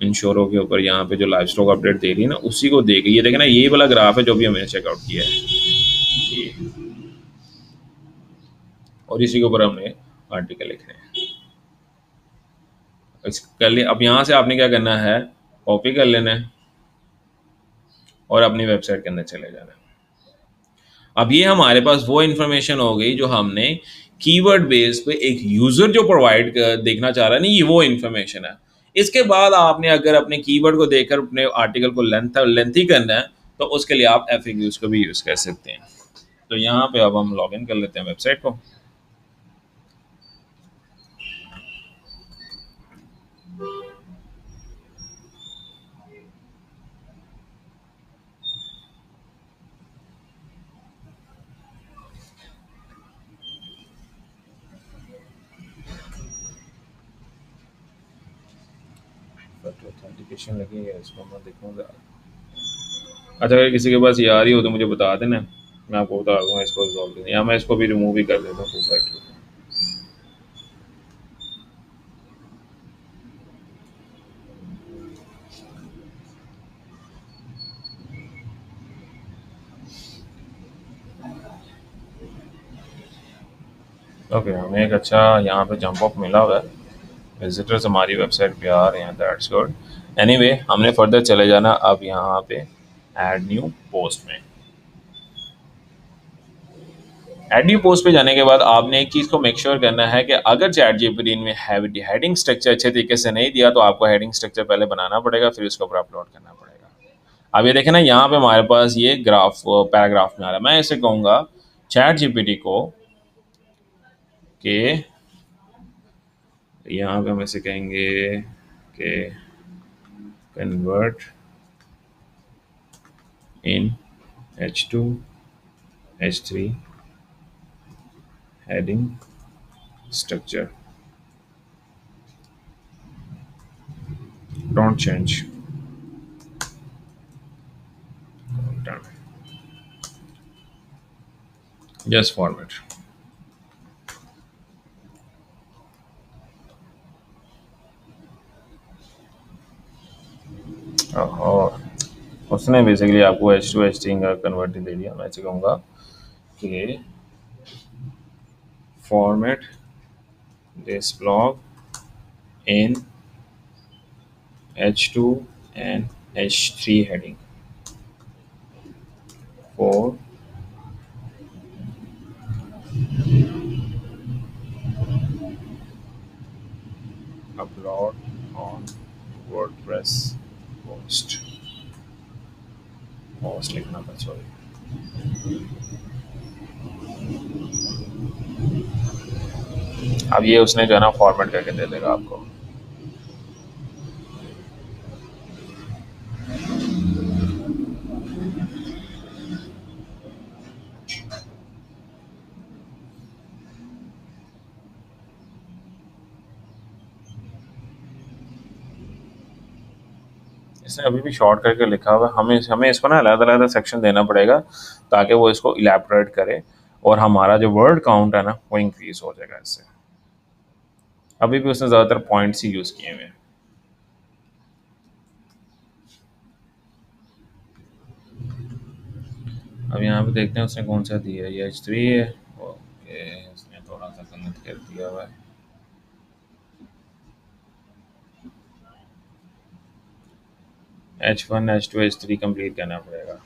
[SPEAKER 1] इंश्योरों के ऊपर यहाँ पे जो लाइव स्टॉक अपडेट दे रही है ना, उसी को देख, ये देखें ना, ये वाला ग्राफ है जो भी हमने चेकआउट किया है ये, और इसी के ऊपर हमने आर्टिकल लिखने हैं। कर लिया। अब यहाँ से आपने क्या करना है, कॉपी कर लेना है और अपनी वेबसाइट के अंदर चले जाना है। अब ये हमारे पास वो इन्फॉर्मेशन हो गई जो हमने कीवर्ड बेस पे एक यूजर जो प्रोवाइड देखना चाह रहा है, नहीं, ये वो इन्फॉर्मेशन है। इसके बाद आपने अगर अपने कीवर्ड को देखकर अपने आर्टिकल को लेंथी करना है तो उसके लिए आप FAQs को भी यूज़ कर सकते हैं। तो यहाँ पे अब हम लॉग इन कर लेते हैं वेबसाइट को। ऑथेंटिकेशन लगी है, इसको मैं देखूँगा। अच्छा, अगर किसी के पास ये आ रही हो तो मुझे बता देना, मैं आपको बता दूँगा इसको रिजॉल्व करना, या मैं इसको भी रिमूव भी कर देता हूँ फुल फैक्ट्री। ओके, हमें एक अच्छा यहाँ पे जंप अप मिला हुआ है, विजिटर्स हमारी वेबसाइट पे आ रहे हैं, दैट्स गुड। एनीवे हमने फर्दर चले जाना अब यहाँ पे ऐड न्यू पोस्ट में। ऐड न्यू पोस्ट पे जाने के बाद आपने एक चीज़ को मेक श्योर करना है कि अगर चैट जीपीटी में हेडिंग स्ट्रक्चर अच्छे तरीके से नहीं दिया तो आपको हेडिंग स्ट्रक्चर पहले बनाना पड़ेगा, फिर उसके ऊपर अपलोड करना पड़ेगा। अब ये देखें ना, यहाँ पे हमारे पास ये ग्राफ पैराग्राफ में आ रहा है। मैं इसे कहूँगा चैट जीपीटी को कि यहाँ पे हम ऐसे कहेंगे कि convert in H2 H3 heading structure, don't change, done, just format. और उसने बेसिकली आपको H2 H3 का कन्वर्ट दे दिया। मैं ऐसे कहूँगा कि format this block in H2 and H3 heading for upload on WordPress post, post लिखना था, सॉरी। अब ये उसने जो है ना फॉर्मेट करके दे देगा आपको। इसने अभी भी शॉर्ट करके लिखा हुआ है। हमें हमें इसको ना अलग अलग सेक्शन देना पड़ेगा ताकि वो इसको इलेबोरेट करे और हमारा जो वर्ड काउंट है ना वो इंक्रीज हो जाएगा इससे। अभी भी उसने ज़्यादातर पॉइंट्स ही यूज़ किए हुए हैं। अब यहाँ पे देखते हैं उसने कौन सा दिया है। ये H3 है, ओके, उसने थोड़ा सा गलत कर दिया हुआ है। H1 H2 H3 कंप्लीट करना पड़ेगा।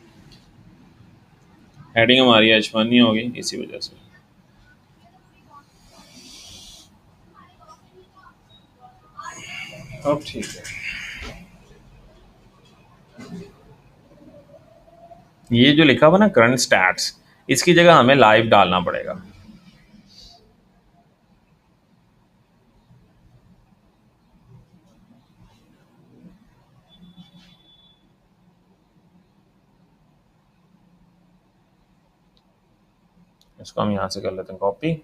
[SPEAKER 1] हेडिंग हमारी H1 नहीं होगी इसी वजह से। अब ठीक है, ये जो लिखा हुआ ना करंट स्टैट्स, इसकी जगह हमें लाइव डालना पड़ेगा। इसको हम यहाँ से कर लेते हैं कॉपी,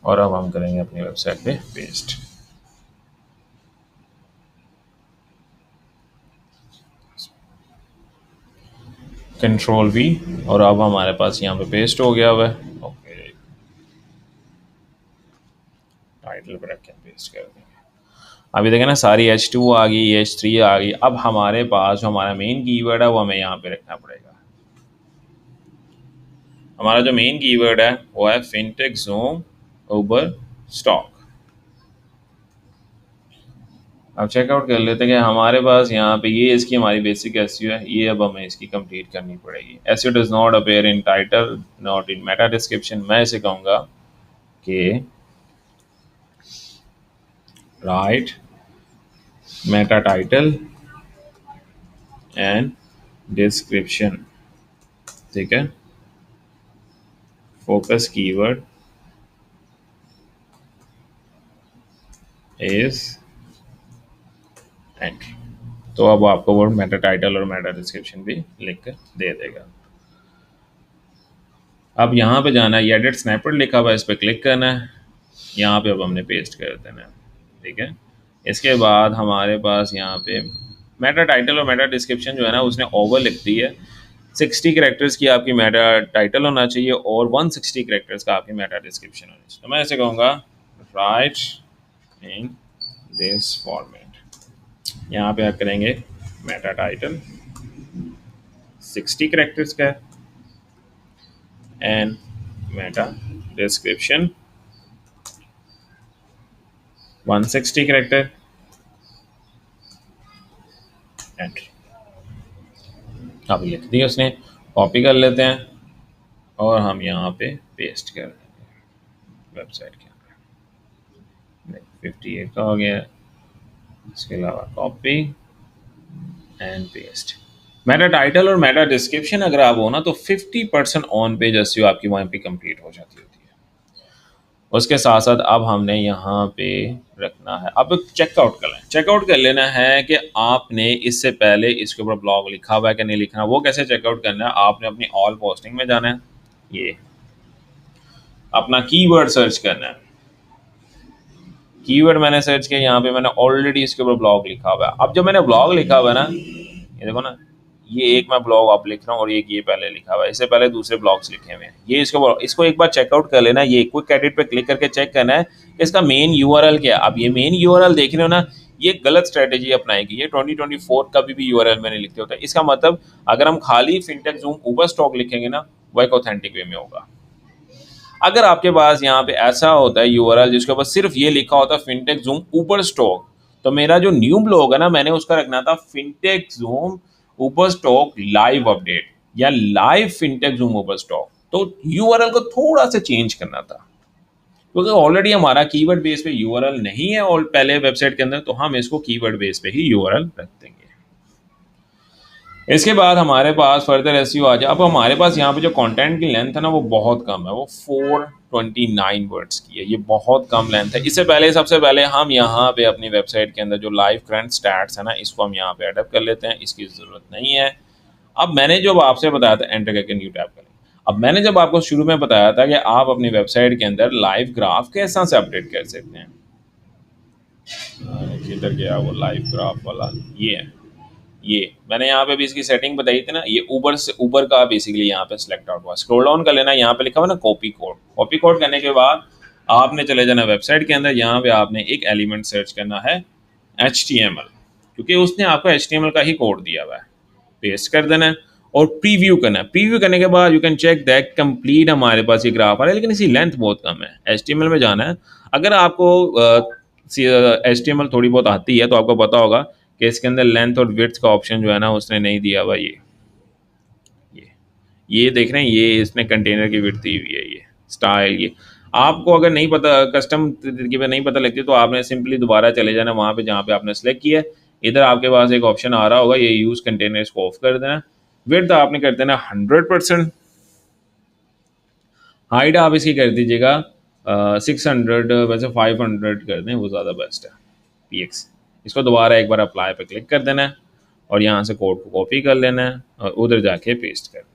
[SPEAKER 1] और अब हम करेंगे अपनी वेबसाइट पे पेस्ट। कंट्रोल V, और अब हमारे पास यहाँ पे पेस्ट हो गया हुआ है। ओके, टाइटल पर रख के पेस्ट कर देंगे। अभी देखें ना सारी H2 आ गई, H3 आ गई। अब हमारे पास जो हमारा मेन कीवर्ड है वो हमें यहाँ पे रखना पड़ेगा। हमारा जो मेन कीवर्ड है वो है फिनटेक ज़ूम उबर स्टॉक। अब चेकआउट कर लेते हैं कि हमारे पास यहाँ पे ये इसकी हमारी बेसिक एसईओ है। ये अब हमें इसकी कंप्लीट करनी पड़ेगी। SEO does not appear in title, not in Meta description. मैं इसे कहूँगा कि right Meta title and description, ठीक है। Focus keyword is entry. तो अब आपको वो मेटा टाइटल और मेटा डिस्क्रिप्शन भी लिख कर दे देगा। अब यहाँ पे जाना है, एडिट स्नैपर लिखा हुआ है, इस पर क्लिक करना है। यहाँ पे अब हमने पेस्ट कर देना है, ठीक है। इसके बाद हमारे पास यहाँ पे मेटा टाइटल और मेटा डिस्क्रिप्शन जो है ना उसने ओवर लिख दी है। 60 कैरेक्टर्स की आपकी मेटा टाइटल होना चाहिए और 160 कैरेक्टर्स का आपकी मेटा डिस्क्रिप्शन होना चाहिए। तो मैं ऐसे कहूँगा राइट इन दिस फॉर्मेट। यहाँ पे आप करेंगे मेटा टाइटल 60 कैरेक्टर्स का and Meta description 160 character entry. अब लिख दी उसने, कॉपी कर लेते हैं और हम यहाँ पे पेस्ट कर देंगे वेबसाइट के अंदर। 58 का हो गया। इसके अलावा copy and paste. Meta title और मेटा डिस्क्रिप्शन अगर आप हो ना तो 50% ऑन पेज एसईओ आपकी वहाँ पे कंप्लीट हो जाती होती है। उसके साथ साथ अब हमने यहाँ पे रखना है, अब चेकआउट कर लें, चेकआउट कर लेना है कि आपने इससे पहले इसके ऊपर ब्लॉग लिखा हुआ है कि नहीं लिखना। वो कैसे चेकआउट करना है, आपने अपनी ऑल पोस्टिंग में जाना है, ये अपना कीवर्ड सर्च करना है। कीवर्ड मैंने सर्च किया, यहाँ पे मैंने ऑलरेडी इसके ऊपर ब्लॉग लिखा हुआ है। अब जब मैंने ब्लॉग लिखा हुआ है ना, ये देखो ना, ये एक मैं ब्लॉग आप लिख रहा हूँ और एक ये पहले लिखा हुआ है, इससे पहले दूसरे ब्लॉग्स लिखे हुए हैं। ये इसको एक बार चेकआउट कर लेना है, ये क्विक एडिट पे क्लिक करके चेक करना है कि इसका मेन यूआरएल क्या है। अब ये मेन यूआरएल देख रहे हो ना, ये गलत स्ट्रेटेजी अपनाएगी, ये 2024 का भी यूआरएल मैंने लिखते होता है। इसका मतलब अगर हम खाली फिनटेक जूम ऊबर स्टॉक लिखेंगे ना, वो एक ऑथेंटिक वे में होगा। अगर आपके पास यहाँ पे ऐसा होता है यूआरएल जिसके ऊपर सिर्फ ये लिखा होता है फिनटेक जूम ऊपर स्टॉक, तो मेरा जो न्यू ब्लॉग है ना, मैंने उसका रखना था फिनटेक जूम ऊपर स्टॉक लाइव अपडेट या लाइव फिनटेक जूम ऊपर स्टॉक। तो यूआरएल को थोड़ा सा चेंज करना था, क्योंकि ऑलरेडी हमारा कीवर्ड बेस पे यूआरएल नहीं है और पहले वेबसाइट के अंदर, तो हम इसको कीवर्ड बेस पे ही यूआरएल रख देंगे। इसके बाद हमारे पास फर्दर एसईओ आ जाए। अब हमारे पास यहाँ पे जो कंटेंट की लेंथ है ना, वो बहुत कम है, वो 429 वर्ड्स की है, ये बहुत कम लेंथ है। इससे पहले सबसे पहले हम यहाँ पे अपनी वेबसाइट के अंदर जो लाइव करंट स्टैट्स है ना, इसको हम यहाँ पे एडअप कर लेते हैं, इसकी ज़रूरत नहीं है। अब मैंने जब आपसे बताया था एंटर करके न्यू टैब करें, अब मैंने जब आपको शुरू में बताया था कि आप अपनी वेबसाइट के अंदर लाइव ग्राफ कैसा से अपडेट कर सकते हैं, किधर गया वो लाइव ग्राफ वाला, ये है, ये मैंने यहाँ पे भी इसकी सेटिंग बताई थी ना, ये ऊपर से ऊपर का बेसिकली यहाँ पे सिलेक्ट आउट हुआ। स्क्रॉल डाउन कर लेना, यहाँ पे लिखा हुआ ना कॉपी कोड, कॉपी कोड करने के बाद आपने चले जाना वेबसाइट के अंदर, यहाँ पे आपने एक एलिमेंट सर्च करना है HTML, क्योंकि उसने आपको HTML का ही कोड दिया हुआ है, पेस्ट कर देना है और प्रीव्यू करना है। प्रीव्यू करने के बाद you can check that complete हमारे पास ये ग्राफ आ रहा है, लेकिन इसकी लेंथ बहुत कम है। HTML में जाना है, अगर आपको HTML थोड़ी बहुत आती है तो आपको पता होगा कि इसके अंदर लेंथ और विड्थ का ऑप्शन जो है ना, उसने नहीं दिया हुआ। ये ये देख रहे हैं, ये इसने कंटेनर की विड्थ दी हुई है, ये स्टाइल। ये आपको अगर नहीं पता, कस्टम तरीके पे नहीं पता लगती, तो आपने सिंपली दोबारा चले जाना वहाँ पे जहाँ पे आपने सेलेक्ट किया है। इधर आपके पास एक ऑप्शन आ रहा होगा, ये यूज़ कंटेनर, इसको ऑफ कर देना। विड्थ आपने कर देना 100%। हाइट आप इसकी कर दीजिएगा 600, वैसे 500 कर दें, वो ज़्यादा बेस्ट है, PX। इसको दोबारा एक बार अप्लाई पे क्लिक कर देना है और यहाँ से कोड को कॉपी कर लेना है और उधर जाके पेस्ट कर देना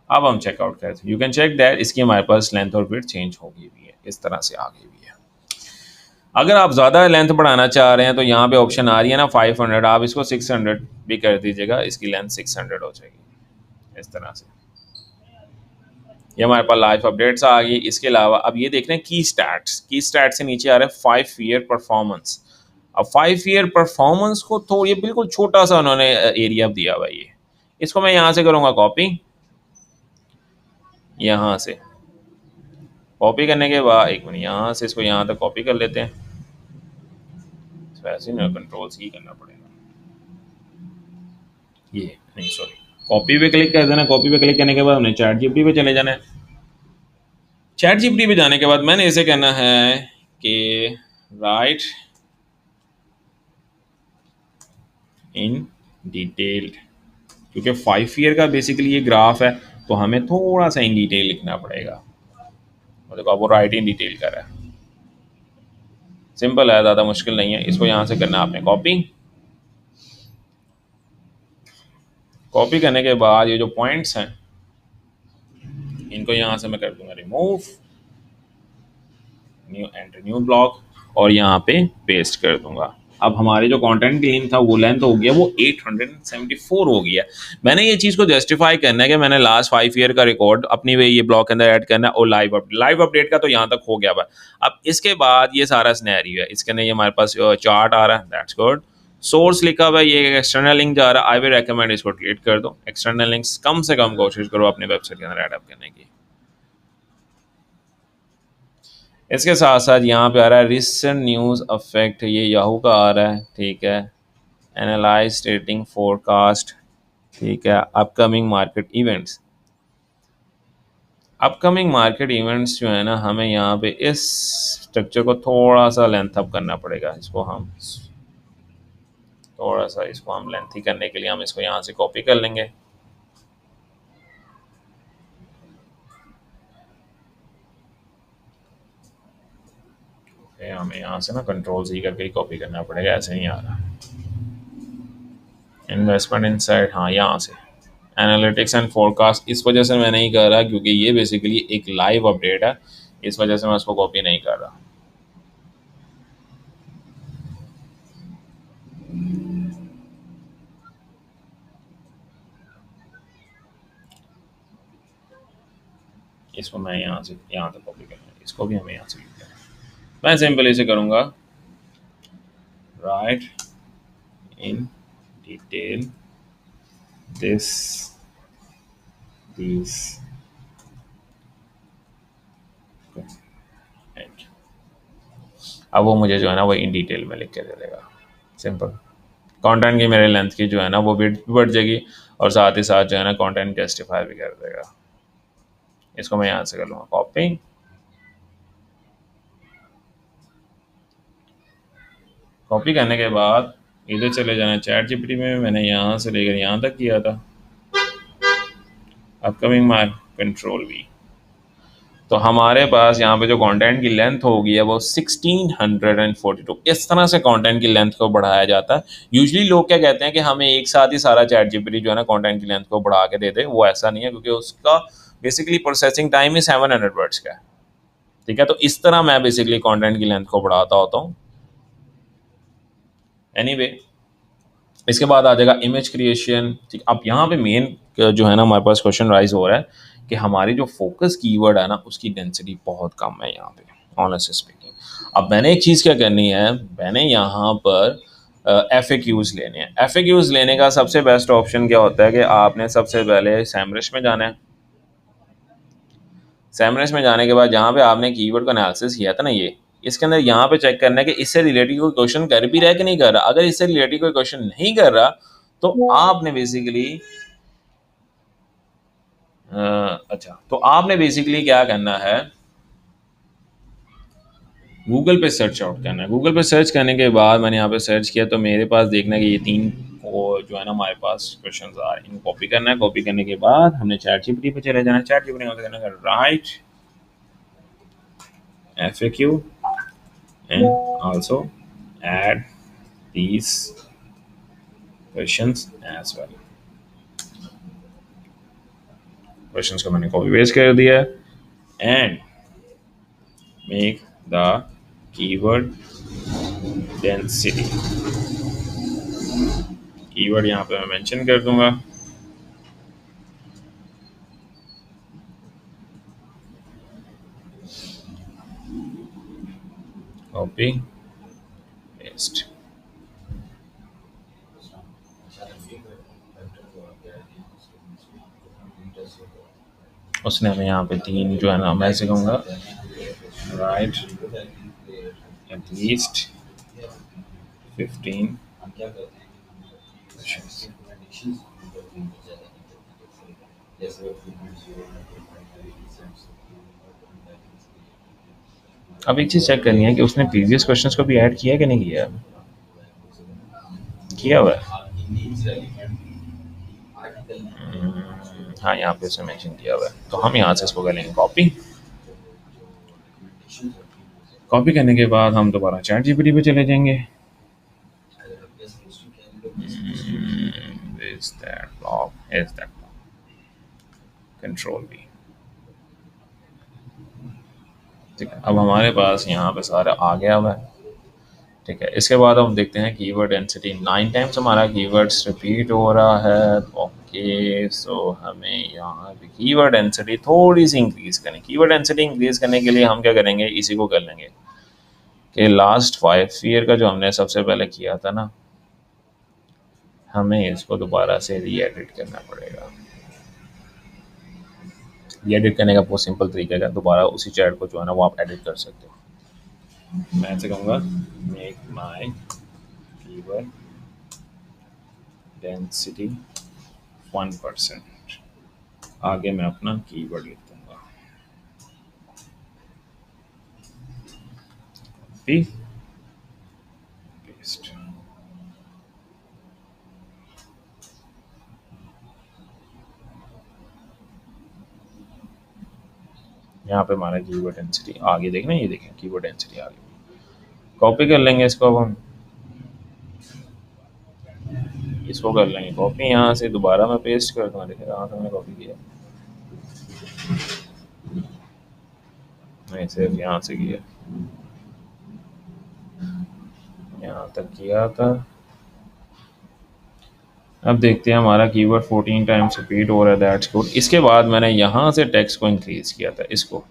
[SPEAKER 1] है। अब हम चेकआउट करते हैं, यू कैन चेक दैट इसकी हमारे पास लेंथ और विड्थ चेंज हो गई हुई है, इस तरह से आ गई हुई है। अगर आप ज़्यादा लेंथ बढ़ाना चाह रहे हैं तो यहाँ पे ऑप्शन आ रही है ना 500, आप इसको 600 भी कर दीजिएगा, इसकी लेंथ 600 हो जाएगी, इस तरह से। ये हमारे पास लाइव अपडेट्स आ गई। इसके अलावा अब ये देख रहे हैं की स्टैट्स, की स्टैट से नीचे आ रहा है 5 ईयर परफॉर्मेंस। अब 5 ईयर परफॉर्मेंस को तो ये बिल्कुल छोटा सा उन्होंने एरिया दिया हुआ है, ये इसको मैं यहाँ से करूँगा कॉपी, यहाँ से कॉपी करने के बाद एक मिनट, यहाँ से इसको यहाँ तक कॉपी कर लेते हैं, वैसे ना कंट्रोल सी करना पड़ेगा, ये नहीं सॉरी, कॉपी पे क्लिक कर देना। कॉपी पे क्लिक करने के बाद हमने चैट जीपीटी पे चले जाना है। चैट जीपीटी पे जाने के बाद मैंने इसे कहना है कि राइट इन डिटेल्ड, क्योंकि 5 ईयर का बेसिकली ये ग्राफ है, तो हमें थोड़ा सा इन डिटेल लिखना पड़ेगा। और देखो अब वो राइट इन डिटेल कर रहा है, सिंपल है, ज़्यादा मुश्किल नहीं है। इसको यहाँ से करना है आपने कॉपी, कॉपी करने के बाद ये जो पॉइंट्स हैं इनको यहाँ से मैं कर दूंगा remove, new enter new block और यहाँ पे पेस्ट कर दूंगा। अब हमारे जो कंटेंट की लेंथ था वो लेंथ हो गया, वो 874 हो गया। मैंने ये चीज़ को जस्टिफाई करना है कि मैंने लास्ट 5 ईयर का रिकॉर्ड अपनी वे ये ब्लॉक के अंदर ऐड करना है और लाइव अपडेट का तो यहाँ तक हो गया हुआ। अब इसके बाद ये सारा सिनेरियो है, इसके अंदर ये हमारे पास चार्ट आ रहा है, दैट्स गुड। सोर्स लिखा हुआ है, ये एक्सटर्नल लिंक जा रहा है, आई विल रेकमेंड इसको डिलीट कर दो। एक्सटर्नल लिंक्स कम से कम कोशिश करो अपने वेबसाइट के अंदर ऐड अप करने की। इसके साथ साथ यहाँ पे आ रहा है रिसेंट न्यूज़ अफेक्ट, ये याहू का आ रहा है, ठीक है। एनालाइज स्टेटिंग फोरकास्ट, ठीक है। Upcoming market events, upcoming market events जो है ना, हमें यहाँ पे इस स्ट्रक्चर को थोड़ा सा लेंथ अप करना पड़ेगा। इसको हम थोड़ा सा इसको हम लेंथी करने के लिए हम इसको यहाँ से कॉपी कर लेंगे। हमें यहाँ से ना कंट्रोल सी करके ही कॉपी करना पड़ेगा, ऐसे नहीं आ रहा। इन्वेस्टमेंट इनसाइड, हाँ यहाँ से एनालिटिक्स एंड फोरकास्ट, इस वजह से मैं नहीं कर रहा क्योंकि ये बेसिकली एक लाइव अपडेट है, इस वजह से मैं उसको कॉपी नहीं कर रहा। इसको मैं यहाँ से यहाँ तक कॉपी करूँगा, इसको भी हमें यहाँ से लिखना है। मैं सिंपल इसे करूँगा, right in detail this this अब वो मुझे जो है ना वो इन डिटेल में लिख के दे देगा। सिंपल, कंटेंट की मेरे लेंथ की जो है ना वो भी बढ़ जाएगी और साथ ही साथ जो है ना कंटेंट जस्टिफाई भी कर देगा। इसको मैं यहाँ से कर लूँगा कॉपी, कॉपी करने के बाद इधर चले जाना चैट जीपीटी में, मैंने यहाँ से लेकर यहाँ तक किया था, अपकमिंग मार्क कंट्रोल वी। तो हमारे पास यहाँ पे जो कंटेंट की लेंथ होगी है वो 1642। इस तरह से कंटेंट की लेंथ को बढ़ाया जाता है। यूजुअली लोग क्या कहते हैं कि हमें एक साथ ही सारा चैट जीपीटी जो है ना कंटेंट की लेंथ को बढ़ा के दे दे, वो ऐसा नहीं है क्योंकि उसका बेसिकली प्रोसेसिंग टाइम ही 700 वर्ड्स का है। ठीक है, तो इस तरह मैं बेसिकली कंटेंट की लेंथ को बढ़ाता होता हूँ। एनीवे, इसके बाद आ जाएगा इमेज क्रिएशन। ठीक, अब यहाँ पे मेन जो है ना हमारे पास क्वेश्चन राइज हो रहा है कि हमारी जो फोकस कीवर्ड है ना उसकी डेंसिटी बहुत कम है यहाँ पे, ऑनेस्टली स्पीकिंग। अब मैंने एक चीज़ क्या करनी है, मैंने यहाँ पर FAQs लेने हैं। FAQs लेने का सबसे बेस्ट ऑप्शन क्या होता है कि आपने सबसे पहले सैमरश में जाना है। सैमरश में जाने के बाद जहाँ पे आपने कीवर्ड का एनालिसिस किया था ना, ये इसके अंदर यहाँ पे चेक करना है कि इससे रिलेटेड कोई क्वेश्चन कर भी रहा है कि नहीं कर रहा। अगर इससे रिलेटेड कोई क्वेश्चन नहीं कर रहा तो आपने बेसिकली अच्छा, तो आपने बेसिकली क्या करना है, गूगल पे सर्च आउट करना है। गूगल पे सर्च करने के बाद मैंने यहाँ पे सर्च किया तो मेरे पास देखना है कि ये 3 को जो है ना हमारे पास क्वेश्चन आ रहे हैं, इनको कॉपी करना है। कॉपी करने के बाद हमने चैट जीपीटी पे चले जाना है। चैट जीपीटी में करना है right FAQ and also add these questions as well। Questions को मैंने कॉपी पेस्ट कर दिया and make the keyword density, keyword यहाँ पे मैं मेंशन कर दूंगा। कॉपी पेस्ट, उसने हमें यहाँ पे 3 जो है ना मैं ऐसे कहूँगा राइट एटलीस्ट 15 questions। अब एक चीज़ चेक करनी है कि उसने प्रीवियस क्वेश्चंस को भी ऐड किया है कि नहीं किया, किया हुआ है। हाँ, यहाँ पे उसने मेंशन किया हुआ है, तो हम यहाँ से इसको करेंगे कॉपी। कॉपी करने के बाद हम दोबारा चैट जीपीटी पे चले जाएंगे। Is that block? Is that control भी। ठीक है, अब हमारे पास यहाँ पे सारा आ गया हुआ है। ठीक है, इसके बाद हम देखते हैं कीवर्ड डेंसिटी 9 टाइम्स हमारा कीवर्ड्स रिपीट हो रहा है। ओके, सो हमें यहाँ पे कीवर्ड डेंसिटी थोड़ी सी इंक्रीज करनी। कीवर्ड डेंसिटी इंक्रीज करने के लिए हम क्या करेंगे, इसी को कर लेंगे कि लास्ट 5 ईयर का जो हमने सबसे पहले किया था ना, हमें इसको दोबारा से री एडिट करना पड़ेगा। री एडिट करने का बहुत सिंपल तरीका है, दोबारा उसी चैट को जो है ना वो आप एडिट कर सकते हो। मैं ऐसे कहूँगा मेक माई कीवर्ड डेंसिटी 1%। आगे मैं अपना कीवर्ड लिख दूंगा पेस्ट। यहाँ पे हमारा कीवर्ड डेंसिटी आ गई, देखना ये देखें कीवर्ड डेंसिटी आ गई। कॉपी कर लेंगे इसको, अब हम इसको कर लेंगे कॉपी, यहाँ से दोबारा मैं पेस्ट कर दूँगा। देखिए यहाँ से मैंने कॉपी किया, नहीं सिर्फ यहाँ से किया, यहाँ तक किया था। अब देखते हैं हमारा कीवर्ड 14 टाइम्स रिपीट हो रहा है, दैट्स गुड। इसके बाद मैंने यहाँ से टेक्स्ट को इंक्रीज किया था इसको,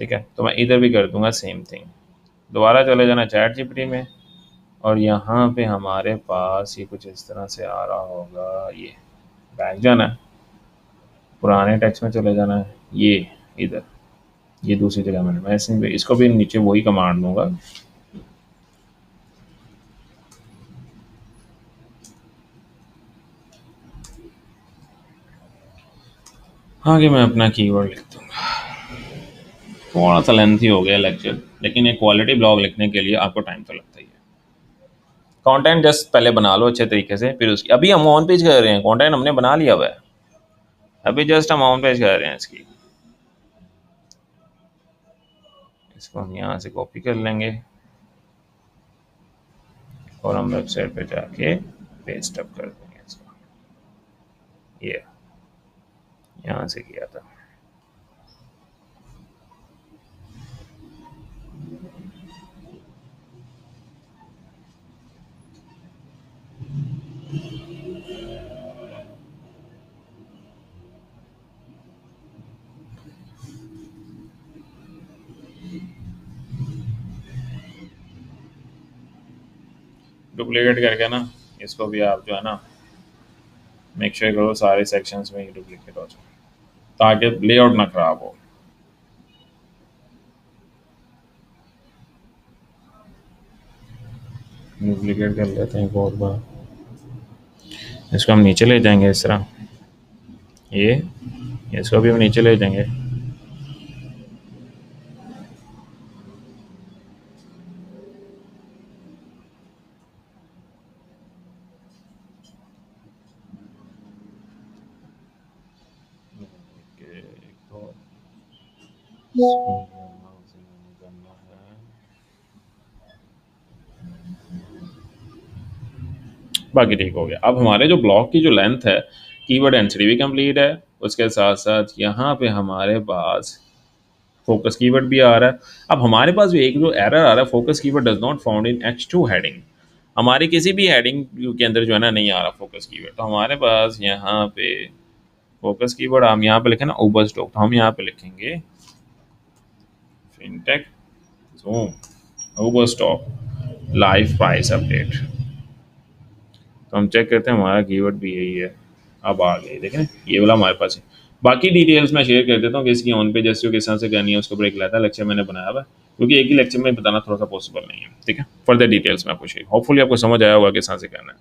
[SPEAKER 1] ठीक है। तो मैं इधर भी कर दूंगा सेम थिंग। दोबारा चले जाना चैट जीपीटी में, और यहाँ पे हमारे पास ये कुछ इस तरह से आ रहा होगा, ये बैक जाना है, पुराने टेक्स्ट में चले जाना है, ये इधर, ये दूसरी जगह मैंने मैं इसको भी नीचे वही कमांड दूंगा। आगे मैं अपना कीवर्ड लिख दूंगा। थोड़ा सा लेंथी हो गया लेक्चर, लेकिन एक क्वालिटी ब्लॉग लिखने के लिए आपको टाइम तो लगता ही है। कंटेंट जस्ट पहले बना लो अच्छे तरीके से, फिर उसकी अभी हम ऑन पेज कर रहे हैं, कंटेंट हमने बना लिया हुआ है, अभी जस्ट हम ऑन पेज कर रहे हैं इसकी। इसको हम यहाँ से कॉपी कर लेंगे और हम वेबसाइट पे जाके पेस्ट अप कर देंगे इसको। ये यहाँ से किया था। डुप्लीकेट करके ना इसको भी आप जो है ना मेक श्योर करो सारे सेक्शंस में ही डुप्लीकेट हो जाए, ताकि लेआउट ना खराब हो। डुप्लीकेट कर लेते हैं बहुत बार। इसको हम नीचे ले जाएंगे इस तरह, ये इसको भी हम नीचे ले जाएंगे। बाकी ठीक हो गया। अब हमारे जो ब्लॉक की जो लेंथ है, कीवर्ड डेंसिटी भी कंप्लीट है, उसके साथ साथ यहाँ पे हमारे पास फोकस कीवर्ड भी आ रहा है। अब हमारे पास भी एक जो एरर आ रहा है, focus keyword does not found in H2 heading. हमारे किसी भी हेडिंग के अंदर जो है ना नहीं आ रहा फोकस कीवर्ड। तो हमारे पास यहाँ पे फोकस कीवर्ड हम यहाँ पे लिखे ना ओवरस्टॉक, तो हम यहाँ पे लिखेंगे fintech zoom Overstock live price update. तो हम चेक करते हैं हमारा कीवर्ड भी यही है। अब आ गए देखें, ये वाला हमारे पास है। बाकी डिटेल्स मैं शेयर कर देता हूँ कि इसकी ऑन पेज एसईओ किस तरह से करनी है, उसके ऊपर एक लेता लेक्चर मैंने बनाया हुआ है, क्योंकि एक ही लेक्चर में बताना थोड़ा सा पॉसिबल नहीं है, ठीक है। फर्दर डिटेल्स में आपको शेयर, होपफुली आपको समझ आया होगा किस तरह से करना है।